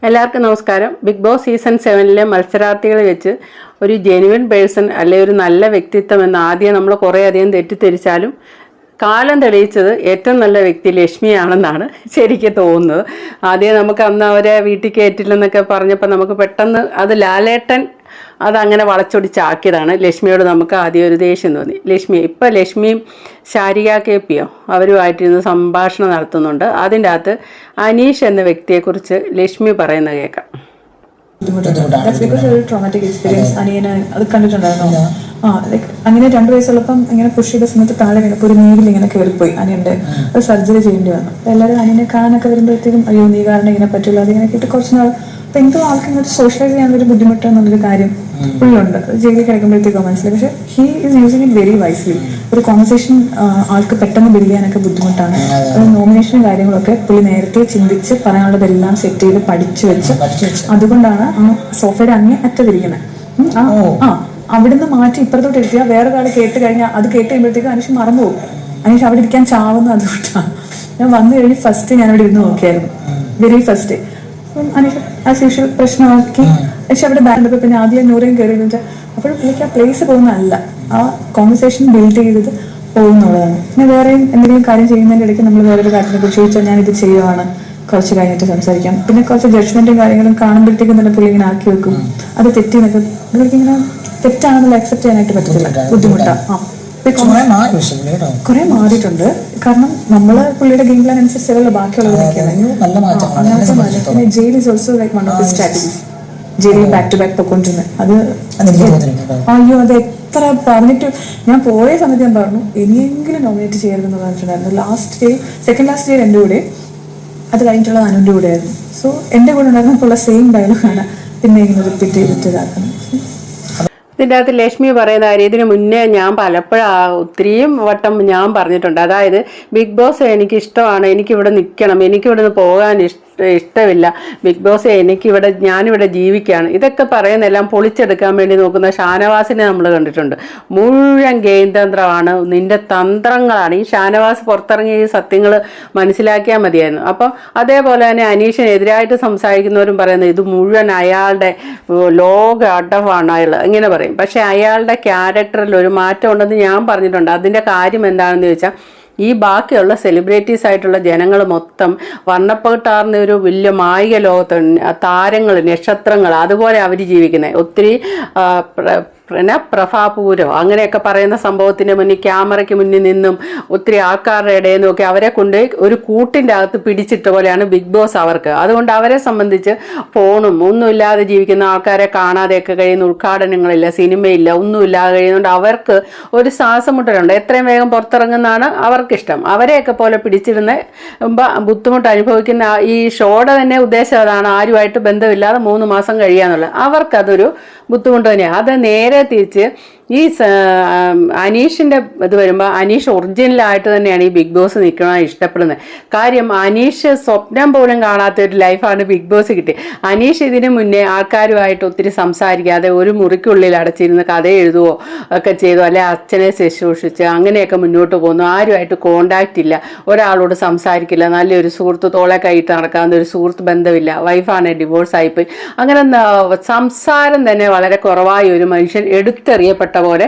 എല്ലാവർക്കും നമസ്കാരം. Big boss season 7 മത്സരാർത്ഥികളെ വെച്ച് ഒരു ജെനുവിൻ പേഴ്സൺ അല്ലെ ഒരു നല്ല വ്യക്തിത്വം എന്ന് ആദ്യം നമ്മൾ കുറേ അധികം തെറ്റിദ്ധരിച്ചാലും കാലം തെളിയിച്ചത് ഏറ്റവും നല്ല വ്യക്തി ലക്ഷ്മിയാണെന്നാണ് ശരിക്കും തോന്നുന്നത്. ആദ്യം നമുക്ക് അന്ന് അവരെ വീട്ടിൽ കയറ്റില്ലെന്നൊക്കെ പറഞ്ഞപ്പോൾ നമുക്ക് പെട്ടെന്ന് അത് ലാലേട്ടൻ അതങ്ങനെ വളച്ചൊടിച്ചാക്കിയതാണ്. ലക്ഷ്മിയോട് നമുക്ക് ആദ്യം ഒരു ദേഷ്യം തോന്നി. ഇപ്പം ലക്ഷ്മിയും ശാരിക KPയോ അവരുമായിട്ടിരുന്ന് സംഭാഷണം നടത്തുന്നുണ്ട്. അതിൻ്റെ അകത്ത് അനീഷ് എന്ന വ്യക്തിയെക്കുറിച്ച് ലക്ഷ്മി പറയുന്നത് കേൾക്കാം. ട്രോമാറ്റിക് എക്സ്പീരിയൻസ് അനിയന് അത് കണ്ടിട്ടുണ്ടായിരുന്നു. അങ്ങനെ 2 വയസ്സുള്ളപ്പം ഇങ്ങനെ പുഷ് ചെയ്ത സമയത്ത് താഴെ വീണപ്പോൾ ഒരു നീരിൽ ഇങ്ങനെ കയറിപ്പോയി അനിയന്റെ. അത് സർജറി ചെയ്യേണ്ടി വന്നു. എല്ലാവരും അനിയനെ കാണാനൊക്കെ വരുമ്പോഴത്തേക്കും അയ്യോ നീ കാരണം ഇങ്ങനെ പറ്റില്ല അതിങ്ങനെ കേട്ട് കുറച്ച് നാൾ അപ്പൊ എന്തോ ആൾക്ക് ഇങ്ങോട്ട് സോഷ്യലൈസ് ചെയ്യാനൊരു ബുദ്ധിമുട്ടെന്നുള്ളൊരു കാര്യം ഫുള്ളുണ്ട്. ജയിലിൽ കിടക്കുമ്പോഴത്തേക്കോ മനസ്സിലായി. പക്ഷെ he is using it very wisely. ഒരു കോൺവെർസേഷൻ ആൾക്ക് പെട്ടെന്ന് ബിൽഡ് ചെയ്യാനൊക്കെ ബുദ്ധിമുട്ടാണ്. നോമിനേഷനും കാര്യങ്ങളൊക്കെ പുള്ളി നേരത്തെ ചിന്തിച്ച് പറയാനുള്ളതെല്ലാം സെറ്റ് ചെയ്ത് പഠിച്ചു വെച്ച് അതുകൊണ്ടാണ് ആ സോഫയുടെ അങ്ങേ അറ്റതിരിക്കുന്നത്. അവിടുന്ന് മാറ്റി ഇപ്പുറത്തോട്ട് എത്തിയാൽ വേറെ കാലം കേട്ട് കഴിഞ്ഞാൽ അത് കേട്ട് കഴിയുമ്പോഴത്തേക്കും അനീഷ് മറന്നുപോകും. അനീഷ് അവിടെ ഇരിക്കാൻ ചാവുന്നത് അതുകൊണ്ടാണ്. ഞാൻ വന്നു കഴിഞ്ഞ് ഫസ്റ്റ് ഞാൻ അവിടെ ഇരുന്ന് നോക്കിയായിരുന്നു, very first. Aneesh as usual പ്രശ്നമാക്കി. പക്ഷെ അവിടെ ബാൻഡ് പിന്നെ ആദ്യം നൂറേയും കയറിയെന്ന് വെച്ചാൽ അപ്പോൾ പുള്ളിക്ക് ആ പ്ലേസ് പോകുന്നതല്ല, ആ കോൺവെർസേഷൻ ബിൽഡ് ചെയ്തത് പോകുന്നുള്ളതാണ്. പിന്നെ വേറെയും എന്തെങ്കിലും കാര്യം ചെയ്യുന്നതിൻ്റെ ഇടയ്ക്ക് നമ്മൾ വേറൊരു കാര്യത്തിനെ കുറിച്ച് ചോദിച്ചാൽ ഞാനിത് ചെയ്യുവാണ്, കുറച്ച് കഴിഞ്ഞിട്ട് സംസാരിക്കാം. പിന്നെ കുറച്ച് ജഡ്ജ്മെന്റും കാര്യങ്ങളും കാണുമ്പോഴത്തേക്കും തന്നെ പുള്ളി ഇങ്ങനെ ആക്കി വെക്കും. അത് തെറ്റിന്നൊക്കെ പുള്ളിക്ക് ഇങ്ങനെ തെറ്റാണെന്നുള്ള അക്സെപ്റ്റ് ചെയ്യാനായിട്ട് പറ്റത്തില്ല, ബുദ്ധിമുട്ടാണ്. കുറെ മാറിയിട്ടുണ്ട്. കാരണം നമ്മള് പുള്ളിയുടെ ഗെയിം പ്ലാൻ അനുസരിച്ചുള്ള ബാക്കിയുള്ളവരൊക്കെയാണ്. പിന്നെ jail is also like one of the strategies. ജയിലിൽ ബാക്ക് ടു ബാക്ക് പൊക്കോണ്ടിരുന്നത് അത് അയ്യോ അത് എത്ര പറഞ്ഞിട്ട് ഞാൻ പോയ സമയത്ത് ഞാൻ പറഞ്ഞു ഇനിയെങ്കിലും നോമിനേറ്റ് ചെയ്യരുതെന്ന് പറഞ്ഞിട്ടുണ്ടായിരുന്നു. സെക്കൻഡ് ലാസ്റ്റ് ഡേ എൻ്റെ കൂടെ, അത് കഴിഞ്ഞിട്ടുള്ളത് അനുവിൻ്റെ കൂടെ ആയിരുന്നു. സോ എൻ്റെ കൂടെ ഉണ്ടായിരുന്നപ്പോൾ സെയിം ഡയലോഗാണ് പിന്നെ ഇങ്ങനെ റിപ്പീറ്റ് ചെയ്തിട്ട് ഇതാക്കുന്നത്. ഇതിൻ്റെ അകത്ത് ലക്ഷ്മി പറയുന്ന കാര്യം ഇതിന് മുന്നേ ഞാൻ പലപ്പോഴും ഒത്തിരിയും വട്ടം ഞാൻ പറഞ്ഞിട്ടുണ്ട്. അതായത് ബിഗ് ബോസ് എനിക്ക് ഇഷ്ടമാണ്, എനിക്കിവിടെ നിൽക്കണം, എനിക്കിവിടെ നിന്ന് പോകാൻ ഇഷ്ടമില്ല, ബിഗ് ബോസ് ഞാനിവിടെ ജീവിക്കുകയാണ്, ഇതൊക്കെ പറയുന്നെല്ലാം പൊളിച്ചെടുക്കാൻ വേണ്ടി നോക്കുന്ന ഷാനവാസിനെ നമ്മൾ കണ്ടിട്ടുണ്ട്. മുഴുവൻ ഗെയിം തന്ത്രമാണ്, നിന്റെ തന്ത്രങ്ങളാണ്. ഈ ഷാനവാസ് പുറത്തിറങ്ങിയ ഈ സത്യങ്ങൾ മനസ്സിലാക്കിയാൽ മതിയായിരുന്നു. അപ്പം അതേപോലെ തന്നെ അനീഷിനെതിരായിട്ട് സംസാരിക്കുന്നവരും പറയുന്നത് ഇത് മുഴുവൻ അയാളുടെ ലോക അടവാണ് അയാൾ ഇങ്ങനെ പറയും. പക്ഷെ അയാളുടെ ക്യാരക്ടറിൽ ഒരു മാറ്റം ഉണ്ടെന്ന് ഞാൻ പറഞ്ഞിട്ടുണ്ട്. അതിൻ്റെ കാര്യം എന്താണെന്ന് ചോദിച്ചാൽ ഈ ബാക്കിയുള്ള സെലിബ്രിറ്റീസ് ആയിട്ടുള്ള ജനങ്ങൾ മൊത്തം വർണ്ണപ്പെട്ടാർന്ന ഒരു വലിയ മായിക ലോകത്ത് താരങ്ങൾ, നക്ഷത്രങ്ങൾ അതുപോലെ അവർ ജീവിക്കുന്നത്. ഒത്തിരി പ്രഭാപൂരോ അങ്ങനെയൊക്കെ പറയുന്ന സംഭവത്തിന് മുന്നിൽ ക്യാമറയ്ക്ക് മുന്നിൽ നിന്നും ഒത്തിരി ആൾക്കാരുടെ ഇടയിൽ നിന്നൊക്കെ അവരെ കൊണ്ട് ഒരു കൂട്ടിൻ്റെ അകത്ത് പിടിച്ചിട്ട പോലെയാണ് ബിഗ് ബോസ് അവർക്ക്. അതുകൊണ്ട് അവരെ സംബന്ധിച്ച് ഫോണും ഒന്നുമില്ലാതെ ജീവിക്കുന്ന ആൾക്കാരെ കാണാതെയൊക്കെ കഴിയുന്ന, ഉദ്ഘാടനങ്ങളില്ല, സിനിമയില്ല, ഒന്നുമില്ലാതെ കഴിയുന്നതുകൊണ്ട് അവർക്ക് ഒരു ശ്വാസമുട്ടലുണ്ട്. എത്രയും വേഗം പുറത്തിറങ്ങുന്നതാണ് അവർക്കിഷ്ടം. അവരെയൊക്കെ പോലെ പിടിച്ചിരുന്ന ബുദ്ധിമുട്ട് അനുഭവിക്കുന്ന ഈ ഷോയുടെ തന്നെ ഉദ്ദേശം അതാണ്, ആരുമായിട്ട് ബന്ധമില്ലാതെ 3 മാസം കഴിയാന്നുള്ളത്. അവർക്കതൊരു ബുദ്ധിമുട്ട് തന്നെയാണ്. അത് നേരെ തിരിച്ച് ഈ അനീഷിൻ്റെ ഇത് വരുമ്പോൾ അനീഷ് ഒറിജിനലായിട്ട് തന്നെയാണ് ഈ ബിഗ് ബോസ് നിൽക്കണമെന്ന് ഇഷ്ടപ്പെടുന്നത്. കാര്യം അനീഷ് സ്വപ്നം പോലും കാണാത്ത ഒരു ലൈഫാണ് ബിഗ് ബോസ് കിട്ടിയത്. അനീഷ് ഇതിന് മുന്നേ ആൾക്കാരുമായിട്ട് ഒത്തിരി സംസാരിക്കാതെ ഒരു മുറിക്കുള്ളിൽ അടച്ചിരുന്ന് കഥ എഴുതുകയോ ഒക്കെ ചെയ്തു, അല്ലെ അച്ഛനെ ശുശ്രൂഷിച്ച് അങ്ങനെയൊക്കെ മുന്നോട്ട് പോകുന്നു. ആരുമായിട്ട് കോണ്ടാക്റ്റ് ഇല്ല, ഒരാളോട് സംസാരിക്കില്ല, നല്ലൊരു സുഹൃത്ത് തോളെ കൈയിട്ട് നടക്കാവുന്ന ഒരു സുഹൃത്ത് ബന്ധമില്ല, വൈഫാണ് ഡിവോഴ്സ് ആയിപ്പോയി. അങ്ങനെ സംസാരം തന്നെ വളരെ കുറവായ ഒരു മനുഷ്യൻ എടുത്തെറിയപ്പെട്ട പോലെ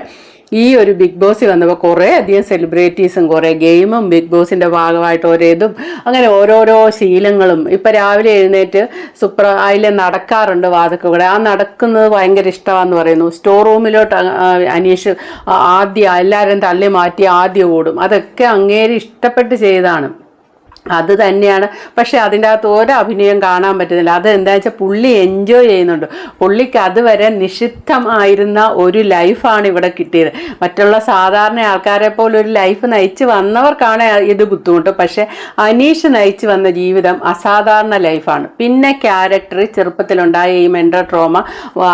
ഈ ഒരു ബിഗ് ബോസിൽ വന്നപ്പോൾ കുറേ അധികം സെലിബ്രിറ്റീസും കുറേ ഗെയിമും ബിഗ് ബോസിൻ്റെ ഭാഗമായിട്ട് ഓരോതും അങ്ങനെ ഓരോരോ ശീലങ്ങളും. ഇപ്പം രാവിലെ എഴുന്നേറ്റ് അതിൽ നടക്കാറുണ്ട് വാതിൽക്കൂടെ. ആ നടക്കുന്നത് ഭയങ്കര ഇഷ്ടമാണെന്ന് പറയുന്നു. സ്റ്റോർ റൂമിലോട്ട് അനീഷ് ആദ്യം എല്ലാവരും തള്ളി മാറ്റി ആദ്യം ഓടും. അതൊക്കെ അങ്ങേര് ഇഷ്ടപ്പെട്ട് ചെയ്തതാണ്, അത് തന്നെയാണ്. പക്ഷെ അതിൻ്റെ അകത്ത് ഒരഭിനയം കാണാൻ പറ്റുന്നില്ല. അത് എന്താ വെച്ചാൽ പുള്ളി എൻജോയ് ചെയ്യുന്നുണ്ട്. പുള്ളിക്ക് അതുവരെ നിഷിദ്ധമായിരുന്ന ഒരു ലൈഫാണ് ഇവിടെ കിട്ടിയത്. മറ്റുള്ള സാധാരണ ആൾക്കാരെ പോലെ ഒരു ലൈഫ് നയിച്ച് വന്നവർക്കാണ് ഇത് ബുദ്ധിമുട്ട്. പക്ഷെ അനീഷ് നയിച്ച് വന്ന ജീവിതം അസാധാരണ ലൈഫാണ്. പിന്നെ ക്യാരക്ടർ ചെറുപ്പത്തിലുണ്ടായ ഈ മെൻ്റൽ ട്രോമ,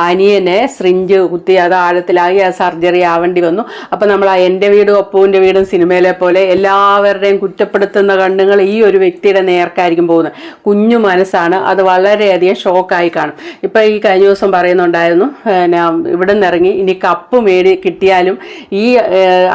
അനിയനെ സിറിഞ്ച് കുത്തി അത് ആഴത്തിലായി ആ സർജറി ആവേണ്ടി വന്നു. അപ്പം നമ്മൾ എൻ്റെ വീടും അപ്പുവിൻ്റെ വീടും സിനിമയിലെ പോലെ എല്ലാവരുടെയും കുറ്റപ്പെടുത്തുന്ന കണ്ണുകൾ ഈ ഒരു വ്യക്തിയുടെ നേർക്കായിരിക്കും പോകുന്നത്. കുഞ്ഞു മനസ്സാണ്, അത് വളരെയധികം ഷോക്കായി കാണും. ഇപ്പം ഈ കഴിഞ്ഞ ദിവസം പറയുന്നുണ്ടായിരുന്നു, ഇവിടെ നിന്ന് ഇറങ്ങി ഇനി കപ്പ് കിട്ടിയാലും ഈ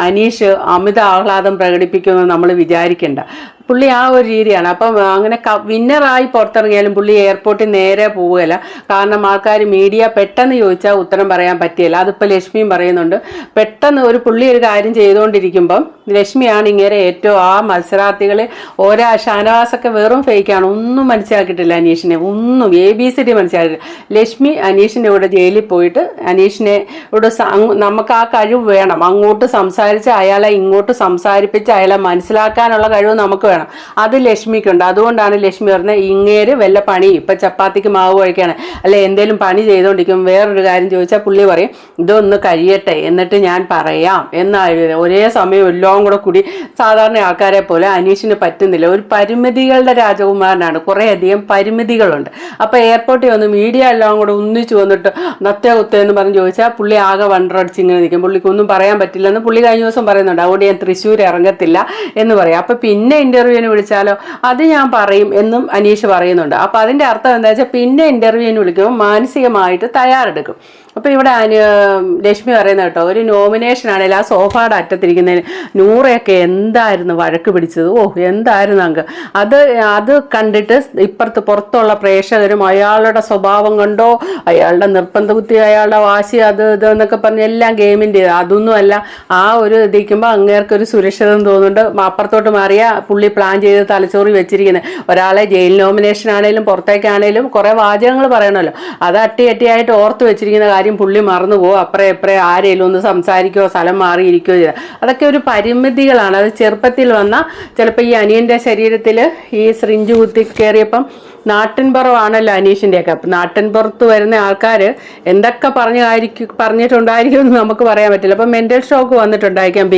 അനീഷ് അമിത ആഹ്ലാദം പ്രകടിപ്പിക്കുമെന്ന് നമ്മൾ വിചാരിക്കേണ്ട. പുള്ളി ആ ഒരു രീതിയാണ്. അപ്പം അങ്ങനെ വിന്നറായി പുറത്തിറങ്ങിയാലും പുള്ളി എയർപോർട്ടിൽ നേരെ പോവുകയില്ല. കാരണം ആൾക്കാർ മീഡിയ പെട്ടെന്ന് ചോദിച്ചാൽ ഉത്തരം പറയാൻ പറ്റിയില്ല. അതിപ്പോൾ ലക്ഷ്മിയും പറയുന്നുണ്ട്. പെട്ടെന്ന് പുള്ളി ഒരു കാര്യം ചെയ്തുകൊണ്ടിരിക്കുമ്പം ലക്ഷ്മിയാണ് ഇങ്ങനെ ഏറ്റവും ആ മത്സരാർത്ഥികളെ ഓരോ ഷാനവാസൊക്കെ വെറും ഫേക്കാണ്, ഒന്നും മനസ്സിലാക്കിയിട്ടില്ല അനീഷിനെ, ഒന്നും ABCD മനസ്സിലാക്കിയില്ല. ലക്ഷ്മി അനീഷിൻ്റെ കൂടെ ജയിലിൽ പോയിട്ട് അനീഷിനെ ഇവിടെ നമുക്ക് ആ കഴിവ് വേണം, അങ്ങോട്ട് സംസാരിച്ച് അയാളെ ഇങ്ങോട്ട് സംസാരിപ്പിച്ച് അയാളെ മനസ്സിലാക്കാനുള്ള കഴിവ് നമുക്ക് വേണം. അത് ലക്ഷ്മിക്കുണ്ട്. അതുകൊണ്ടാണ് ലക്ഷ്മി പറഞ്ഞത് ഇങ്ങേര് വല്ല പണി ഇപ്പം ചപ്പാത്തിക്ക് മാവ് കഴിക്കുകയാണ് അല്ലെ എന്തെങ്കിലും പണി ചെയ്തുകൊണ്ടിരിക്കും, വേറൊരു കാര്യം ചോദിച്ചാൽ പുള്ളി പറയും ഇതൊന്ന് കഴിയട്ടെ എന്നിട്ട് ഞാൻ പറയാം എന്നായിരുന്നു. ഒരേ സമയം എല്ലാം കൂടെ കൂടി സാധാരണ ആൾക്കാരെ പോലെ അനീഷിന് പറ്റുന്നില്ല. ഒരു പരിമിതികളുടെ രാജകുമാരനാണ്, കുറേയധികം പരിമിതികളുണ്ട്. അപ്പം എയർപോർട്ടിൽ വന്ന് മീഡിയ എല്ലാം കൂടെ ഒന്നിച്ചു വന്നിട്ട് നത്തേ കുത്തേ എന്ന് പറഞ്ഞ് ചോദിച്ചാൽ പുള്ളി ആകെ വണ്ടറടിച്ച് ഇങ്ങനെ നിൽക്കും. പുള്ളിക്കൊന്നും പറയാൻ പറ്റില്ലെന്ന് പുള്ളി കഴിഞ്ഞ ദിവസം പറയുന്നുണ്ട്. അതുകൊണ്ട് ഞാൻ തൃശ്ശൂർ ഇറങ്ങത്തില്ല എന്ന് പറയും. അപ്പം പിന്നെ ഇന്റർവ്യൂവിന് വിളിച്ചാലോ അത് ഞാൻ പറയും എന്നും അനീഷ് പറയുന്നുണ്ട്. അപ്പം അതിൻ്റെ അർത്ഥം എന്താ വെച്ചാൽ പിന്നെ ഇന്റർവ്യൂവിന് വിളിക്കുമ്പോൾ മാനസികമായിട്ട് തയ്യാറെടുക്കും. അപ്പോൾ ഇവിടെ ലക്ഷ്മി പറയുന്ന കേട്ടോ, ഒരു നോമിനേഷൻ ആണെങ്കിൽ ആ സോഫായുടെ അറ്റത്തിരിക്കുന്നതിന് നൂറയൊക്കെ എന്തായിരുന്നു വഴക്ക് പിടിച്ചത്, എന്തായിരുന്നു അങ്ങ് അത് കണ്ടിട്ട് പുറത്തുള്ള പ്രേക്ഷകരും അയാളുടെ സ്വഭാവം കണ്ടോ, അയാളുടെ നിർബന്ധ ബുദ്ധി, അയാളുടെ വാശി, അത് എന്നൊക്കെ പറഞ്ഞ് എല്ലാം ഗെയിമിൻ്റെ അതൊന്നും അല്ല. ആ ഒരു ഇതിക്കുമ്പോൾ അങ്ങേർക്കൊരു സുരക്ഷിതം തോന്നുന്നുണ്ട്. അപ്പുറത്തോട്ട് മാറിയ പുള്ളി പ്ലാൻ ചെയ്ത് തലച്ചോറി വെച്ചിരിക്കുന്നത് ഒരാളെ ജയിൽ നോമിനേഷൻ ആണെങ്കിലും പുറത്തേക്കാണേലും കുറേ വാചകങ്ങൾ പറയണമല്ലോ, അത് അട്ടിയായിട്ട് ഓർത്ത് വെച്ചിരിക്കുന്ന കാര്യം പുള്ളി മറന്നു പോകും. അപ്പറേ ആരെങ്കിലും ഒന്ന് സംസാരിക്കുകയോ സ്ഥലം മാറിയിരിക്കുകയോ ചെയ്താൽ അതൊക്കെ ഒരു പരിമിതികളാണ്. അത് ചെറുപ്പത്തിൽ വന്ന ചിലപ്പോൾ ഈ അനിയൻ്റെ ശരീരത്തിൽ ഈ സിറിഞ്ച് കുത്തി കയറിയപ്പം നാട്ടിൻപുറമാണല്ലോ അനീഷിൻ്റെയൊക്കെ. അപ്പം നാട്ടിൻപുറത്ത് വരുന്ന ആൾക്കാർ എന്തൊക്കെ പറഞ്ഞിട്ടുണ്ടായിരിക്കും എന്ന് നമുക്ക് പറയാൻ പറ്റില്ല. അപ്പം മെൻ്റൽ ഷോക്ക് വന്നിട്ടുണ്ടായിരിക്കാം.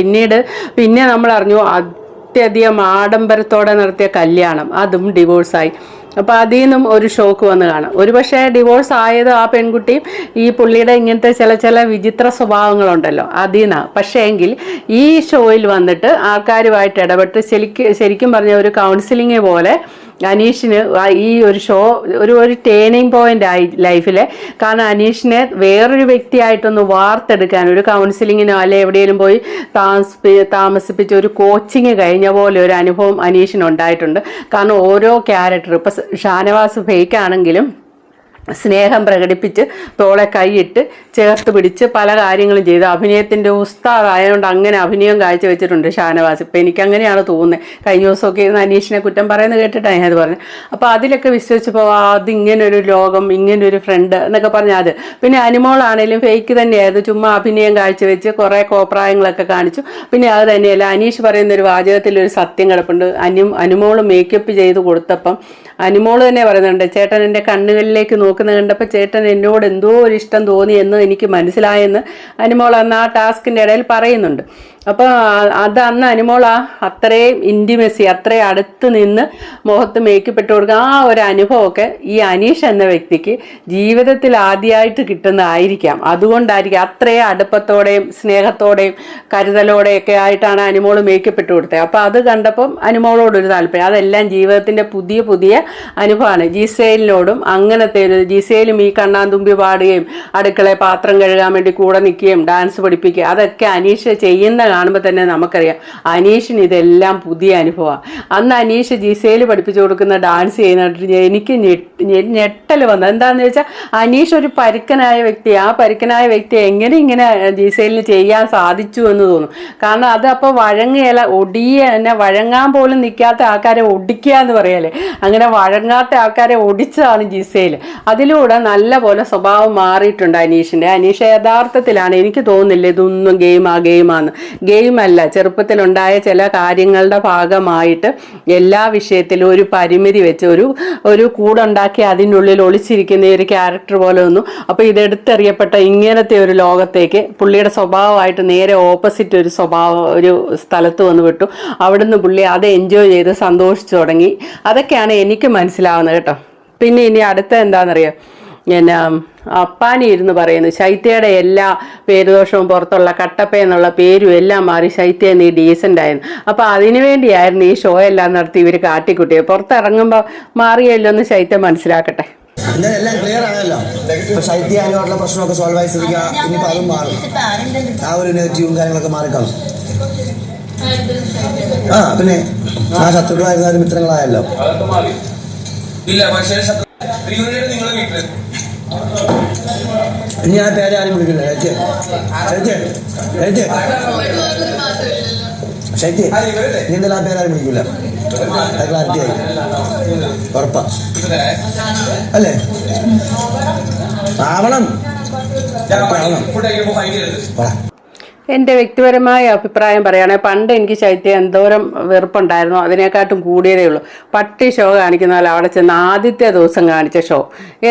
പിന്നെ നമ്മൾ അറിഞ്ഞു അത്യധികം ആഡംബരത്തോടെ നടത്തിയ കല്യാണം, അതും ഡിവോഴ്സായി. അപ്പോൾ അതിൽ നിന്നും ഒരു ഷോക്ക് വന്ന് കാണാം. ഒരുപക്ഷെ ഡിവോഴ്സ് ആയത് ആ പെൺകുട്ടിയും ഈ പുള്ളിയുടെ ഇങ്ങനത്തെ ചില വിചിത്ര സ്വഭാവങ്ങളുണ്ടല്ലോ അതിൽ നിന്നാണ്. പക്ഷേ എങ്കിൽ ഈ ഷോയിൽ വന്നിട്ട് ആൾക്കാരുമായിട്ട് ഇടപെട്ട് ശരിക്കും പറഞ്ഞ ഒരു കൗൺസിലിംഗ് പോലെ അനീഷിന് ഈ ഒരു ഷോ ഒരു ടേണിംഗ് പോയിന്റ് ആയി ലൈഫിലെ. കാരണം അനീഷിനെ വേറൊരു വ്യക്തിയായിട്ടൊന്ന് വാർത്തെടുക്കാൻ ഒരു കൗൺസിലിങ്ങിനോ അല്ലെ എവിടെയെങ്കിലും പോയി താമസിപ്പിച്ച് ഒരു കോച്ചിങ് കഴിഞ്ഞ പോലെ ഒരു അനുഭവം അനീഷിനുണ്ടായിട്ടുണ്ട്. കാരണം ഓരോ ക്യാരക്ടർ ഇപ്പം ഷാനവാസ് ഫേക്ക് ആണെങ്കിലും സ്നേഹം പ്രകടിപ്പിച്ച് തോളെ കൈയിട്ട് ചേർത്ത് പിടിച്ച് പല കാര്യങ്ങളും ചെയ്ത് അഭിനയത്തിൻ്റെ ഉസ്താദായതുകൊണ്ട് അങ്ങനെ അഭിനയം കാഴ്ചവെച്ചിട്ടുണ്ട് ഷാനവാസ്. ഇപ്പം എനിക്കങ്ങനെയാണ് തോന്നുന്നത്. കഴിഞ്ഞ ദിവസമൊക്കെ ഇരുന്ന് അനീഷിനെ കുറ്റം പറയുന്നത് കേട്ടിട്ടാണ് ഞാനത് പറഞ്ഞത്. അപ്പോൾ അതിലൊക്കെ വിശ്വസിച്ചപ്പോൾ അതിങ്ങനൊരു ലോകം, ഇങ്ങനൊരു ഫ്രണ്ട് എന്നൊക്കെ പറഞ്ഞാൽ അത്. പിന്നെ അനിമോളാണേലും ഫേക്ക് തന്നെയായിരുന്നു, ചുമ്മാ അഭിനയം കാഴ്ചവെച്ച് കുറേ കോപ്രായങ്ങളൊക്കെ കാണിച്ചു. പിന്നെ അത് തന്നെയല്ല അനീഷ് പറയുന്നൊരു വാചകത്തിലൊരു സത്യം കിടപ്പുണ്ട്. അനിമോൾ മേക്കപ്പ് ചെയ്ത് കൊടുത്തപ്പം അനിമോൾ തന്നെ പറയുന്നുണ്ട്, ചേട്ടൻ എൻ്റെ കണ്ണുകളിലേക്ക് നോക്കുന്നത് കണ്ടപ്പോൾ ചേട്ടൻ എന്നോട് എന്തോ ഒരു ഇഷ്ടം തോന്നി എന്ന് എനിക്ക് മനസ്സിലായെന്ന് അനിമോൾ അന്ന് ആ ടാസ്കിൻ്റെ ഇടയിൽ പറയുന്നുണ്ട്. അപ്പോൾ അത് അന്ന് അനിമോൾ അത്രയും ഇൻറ്റിമസി, അത്രയും അടുത്ത് നിന്ന് മുഖത്ത് മേക്കപ്പ് ഇട്ട് കൊടുക്കുക ആ ഒരു അനുഭവമൊക്കെ ഈ അനീഷ് എന്ന വ്യക്തിക്ക് ജീവിതത്തിൽ ആദ്യമായിട്ട് കിട്ടുന്നതായിരിക്കാം. അതുകൊണ്ടായിരിക്കും അത്രയും അടുപ്പത്തോടെയും സ്നേഹത്തോടെയും കരുതലോടെയൊക്കെ ആയിട്ടാണ് അനിമോൾ മേക്കപ്പ് ഇട്ട് കൊടുത്തത്. അപ്പോൾ അത് കണ്ടപ്പം അനിമോളോടൊരു താല്പര്യം, അതെല്ലാം ജീവിതത്തിൻ്റെ പുതിയ അനുഭവമാണ്. ജിസേലിനോടും അങ്ങനത്തെ ഒരു ജിസേലും ഈ കണ്ണാന്തുമ്പി പാടുകയും അടുക്കളയിൽ പാത്രം കഴുകാൻ വേണ്ടി കൂടെ നിൽക്കുകയും ഡാൻസ് പഠിപ്പിക്കുക, അതൊക്കെ അനീഷ് ചെയ്യുന്ന കാണുമ്പോൾ തന്നെ നമുക്കറിയാം അനീഷിന് ഇതെല്ലാം പുതിയ അനുഭവമാണ്. അന്ന് അനീഷ് ജിസേൽ പഠിപ്പിച്ചു കൊടുക്കുന്ന ഡാൻസ് ചെയ്യുന്ന എനിക്ക് ഞെട്ടൽ വന്നത് എന്താണെന്ന് വെച്ചാൽ അനീഷ് ഒരു പരുക്കനായ വ്യക്തി, ആ പരുക്കനായ വ്യക്തി എങ്ങനെ ഇങ്ങനെ ജിസേലിന് ചെയ്യാൻ സാധിച്ചു എന്ന് തോന്നും. കാരണം അത് അപ്പോൾ വഴങ്ങുകയല്ല, എന്നെ വഴങ്ങാൻ പോലും നിൽക്കാത്ത ആൾക്കാരെ ഒടിക്കുക എന്ന് പറയല്ലേ, അങ്ങനെ വഴങ്ങാത്ത ആൾക്കാരെ ഒടിച്ചതാണ് ജിസേൽ. അതിലൂടെ നല്ല പോലെ സ്വഭാവം മാറിയിട്ടുണ്ട് അനീഷിൻ്റെ. അനീഷ് യഥാർത്ഥത്തിലാണ്, എനിക്ക് തോന്നുന്നില്ല ഇതൊന്നും ഗെയിമാന്ന്. ഗെയിമല്ല, ചെറുപ്പത്തിലുണ്ടായ ചില കാര്യങ്ങളുടെ ഭാഗമായിട്ട് എല്ലാ വിഷയത്തിലും ഒരു പരിമിതി വെച്ച് ഒരു കൂടുണ്ടാക്കി അതിനുള്ളിൽ ഒളിച്ചിരിക്കുന്ന ഒരു ക്യാരക്ടർ പോലെ ഒന്നും. അപ്പോൾ ഇതെടുത്തെറിയപ്പെട്ട ഇങ്ങനത്തെ ഒരു ലോകത്തേക്ക് പുള്ളിയുടെ സ്വഭാവമായിട്ട് നേരെ ഓപ്പോസിറ്റ് ഒരു ഒരു സ്ഥലത്ത് വന്ന് വിട്ടു. അവിടുന്ന് പുള്ളി അത് എൻജോയ് ചെയ്ത് സന്തോഷിച്ചു തുടങ്ങി. അതൊക്കെയാണ് എനിക്ക് മനസ്സിലാവുന്നത് കേട്ടോ. പിന്നെ ഇനി അടുത്ത എന്താണെന്നറിയാം, അപ്പാനി ഇരുന്ന് പറയുന്നു ശൈത്യയുടെ എല്ലാ പേരുദോഷവും പുറത്തുള്ള കട്ടപ്പ എന്നുള്ള പേരും എല്ലാം മാറി ശൈത്യ നീ ഡീസൻ്റ് ആയിരുന്നു. അപ്പോൾ അതിനു വേണ്ടിയായിരുന്നു ഈ ഷോ എല്ലാം നടത്തി ഇവർ കാട്ടിക്കുട്ടിയത്. പുറത്തിറങ്ങുമ്പോൾ മാറിയല്ലോ എന്ന് ശൈത്യം മനസ്സിലാക്കട്ടെ. എല്ലാം ക്ലിയർ ആണല്ലോ. ഇപ്പൊ ശൈത്യമായിട്ടുള്ള പ്രശ്നമൊക്കെ സോൾവ് ആയിരിക്കുക. ഇനിയിപ്പോൾ അതും മാറും, ആ ഒരു നെഗറ്റീവും കാര്യങ്ങളൊക്കെ മാറിക്കാണും. പിന്നെ ആ ശത്രുക്കളായിരുന്ന മിത്രങ്ങളായല്ലോ. ഇനി ആ പേരെ ആരും വിളിക്കില്ല. ശൈത്യ നീ എന്തായാലും ആ പേരാരും വിളിക്കില്ല. ക്ലാരിറ്റി ആയി ഉറപ്പാ അല്ലേ? ആവണം. എൻ്റെ വ്യക്തിപരമായ അഭിപ്രായം പറയുകയാണെങ്കിൽ പണ്ട് എനിക്ക് ശൈത്യം എന്തോരം വെറുപ്പുണ്ടായിരുന്നു, അതിനെക്കാട്ടും കൂടിയതേ ഉള്ളൂ. പട്ടി ഷോ കാണിക്കുന്ന പോലെ അവിടെ ചെന്ന് ആദ്യത്തെ ദിവസം കാണിച്ച ഷോ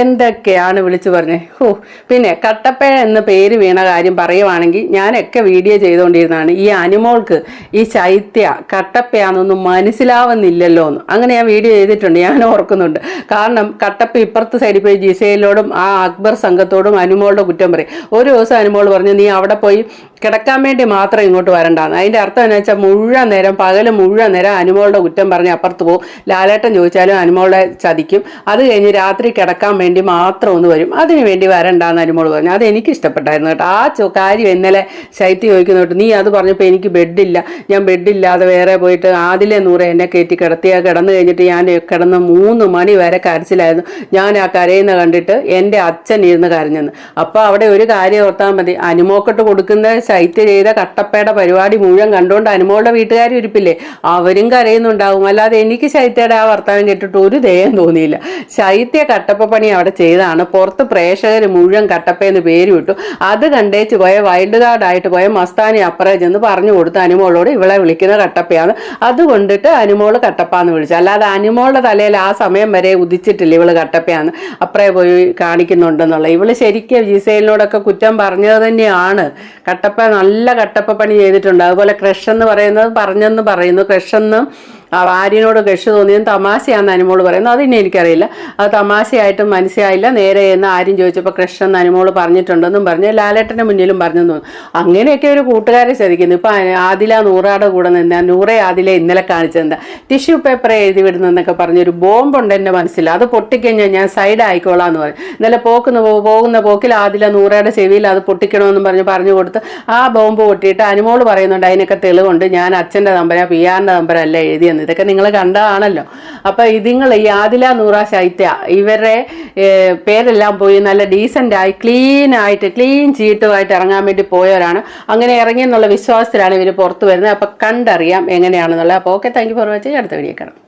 എന്തൊക്കെയാണ് വിളിച്ചു പറഞ്ഞത്. പിന്നെ കട്ടപ്പ എന്ന പേര് വീണ കാര്യം പറയുവാണെങ്കിൽ ഞാനൊക്കെ വീഡിയോ ചെയ്തുകൊണ്ടിരുന്നതാണ്. ഈ അനുമോൾക്ക് ഈ ശൈത്യ കട്ടപ്പയാണെന്നൊന്നും മനസ്സിലാവുന്നില്ലല്ലോ എന്ന്. അങ്ങനെ ഞാൻ വീഡിയോ ചെയ്തിട്ടുണ്ട്, ഞാൻ ഓർക്കുന്നുണ്ട്. കാരണം കട്ടപ്പ ഇപ്പുറത്തെ സൈഡിൽ പോയി ജിസയിലോടും ആ അക്ബർ സംഘത്തോടും അനുമോളുടെ കുറ്റം പറയും. ഒരു ദിവസം അനുമോൾ പറഞ്ഞു, നീ അവിടെ പോയി കിടക്കാൻ വേണ്ടി മാത്രം ഇങ്ങോട്ട് വരണ്ടാന്ന്. അതിൻ്റെ അർത്ഥം എന്ന് വെച്ചാൽ മുഴുവൻ നേരം പകൽ മുഴുവൻ നേരം അനുമോളുടെ കുറ്റം പറഞ്ഞ് അപ്പുറത്ത് പോകും. ലാലേട്ടൻ ചോദിച്ചാലും അനുമോളെ ചതിക്കും. അത് കഴിഞ്ഞ് രാത്രി കിടക്കാൻ വേണ്ടി മാത്രം ഒന്ന് വരും. അതിന് വേണ്ടി വരണ്ടാന്ന് അനുമോൾ പറഞ്ഞു. അത് എനിക്ക് ഇഷ്ടപ്പെട്ടായിരുന്നു കേട്ടോ. ആ കാര്യം ഇന്നലെ ശൈത്യം ചോദിക്കുന്നോട്ട് നീ അത് പറഞ്ഞപ്പോൾ എനിക്ക് ബെഡില്ല, ഞാൻ ബെഡില്ലാതെ വേറെ പോയിട്ട് ആദിലെ നൂറെ എന്നെ കയറ്റി കിടന്നു കഴിഞ്ഞിട്ട് ഞാൻ കിടന്ന് 3 മണി വരെ കരച്ചിലായിരുന്നു. ഞാൻ ആ കരയുന്ന കണ്ടിട്ട് എൻ്റെ അച്ഛൻ ഇരുന്ന് കരഞ്ഞെന്ന്. അപ്പോൾ അവിടെ ഒരു കാര്യം ഓർത്താൽ മതി, അനുമോക്കട്ട് കൊടുക്കുന്ന ശൈത്യ ചെയ്ത കട്ടപ്പയുടെ പരിപാടി മുഴുവൻ കണ്ടുകൊണ്ട് അനുമോളുടെ വീട്ടുകാരും ഇരിപ്പില്ലേ, അവരും കരയുന്നുണ്ടാവും. അല്ലാതെ എനിക്ക് ശൈത്യയുടെ ആ വർത്തമാനം കേട്ടിട്ട് ഒരു ദയം തോന്നിയില്ല. ശൈത്യ കട്ടപ്പ പണി അവിടെ ചെയ്താണ്. പുറത്ത് പ്രേക്ഷകർ മുഴുവൻ കട്ടപ്പയെന്ന് പേര് വിട്ടു. അത് കണ്ടേച്ച് പോയ വൈൽഡ് കാർഡായിട്ട് പോയ മസ്താനി അപ്പറേ ചെന്ന് പറഞ്ഞു കൊടുത്ത് അനുമോളോട് ഇവളെ വിളിക്കുന്ന കട്ടപ്പയാണ്, അതുകൊണ്ടിട്ട് അനുമോള് കട്ടപ്പാന്ന് വിളിച്ചു. അല്ലാതെ അനുമോളുടെ തലയിൽ ആ സമയം വരെ ഉദിച്ചിട്ടില്ല ഇവള് കട്ടപ്പയാന്ന് അപ്പറേ പോയി കാണിക്കുന്നുണ്ടെന്നുള്ള. ഇവള് ശരിക്കും ജിസേലിനോടൊക്കെ കുറ്റം പറഞ്ഞത് തന്നെയാണ്. കട്ടപ്പ നല്ല കട്ടപ്പ പണി ചെയ്തിട്ടുണ്ട്. അതുപോലെ ക്രഷ് എന്ന് പറയുന്നത് പറഞ്ഞെന്ന് പറയുന്നു. ക്രഷെന്ന് ആര്യനോട് ക്രഷ് തോന്നിയത് തമാശയാണെന്ന് അനുമോള് പറയുന്നു. അതിനെ എനിക്കറിയില്ല, അത് തമാശയായിട്ടും മനസ്സിലായില്ല. നേരെ എന്ന് ആര്യം ചോദിച്ചപ്പോൾ ക്രഷ് എന്ന് അനുമോള് പറഞ്ഞിട്ടുണ്ടെന്നും പറഞ്ഞ് ലാലേട്ടൻ്റെ മുന്നിലും പറഞ്ഞെന്ന് തോന്നുന്നു. അങ്ങനെയൊക്കെ ഒരു കൂട്ടുകാരെ ശ്രദ്ധിക്കുന്നു. ഇപ്പം ആദില നൂറയുടെ കൂടെ നിന്ന് നൂറെ ആദില ഇന്നലെ കാണിച്ചെന്താ ടിഷ്യൂ പേപ്പർ എഴുതി വിടുന്നെന്നൊക്കെ പറഞ്ഞൊരു ബോംബുണ്ട് എൻ്റെ മനസ്സിൽ, അത് പൊട്ടിക്കഴിഞ്ഞാൽ ഞാൻ സൈഡ് ആയിക്കോളാം എന്ന് പറഞ്ഞു. ഇന്നലെ പോകുന്ന പോക്കിൽ ആദില നൂറയുടെ ചെവിയിൽ അത് പൊട്ടിക്കണമെന്നും പറഞ്ഞു കൊടുത്ത് ആ ബോംബ് പൊട്ടിയിട്ട് അനുമോള് പറയുന്നുണ്ട് അതിനൊക്കെ തെളിവുണ്ട്, ഞാൻ അച്ഛൻ്റെ നമ്പരാ PR-ൻ്റെ നമ്പരല്ല എഴുതിയെന്ന്. ഇതൊക്കെ നിങ്ങൾ കണ്ടതാണല്ലോ. അപ്പം ഇതിങ്ങൾ ഈ ആദില നൂറ ശൈത്യ ഇവരുടെ പേരെല്ലാം പോയി നല്ല ഡീസൻ്റായി ക്ലീൻ ചീട്ടുമായിട്ട് ഇറങ്ങാൻ വേണ്ടി പോയവരാണ്. അങ്ങനെ ഇറങ്ങിയെന്നുള്ള വിശ്വാസത്തിലാണ് ഇവർ പുറത്ത് വരുന്നത്. അപ്പം കണ്ടറിയാം എങ്ങനെയാണെന്നുള്ളത്. അപ്പോൾ okay, thank you for watching. അടുത്ത വീഡിയോ കാണാം.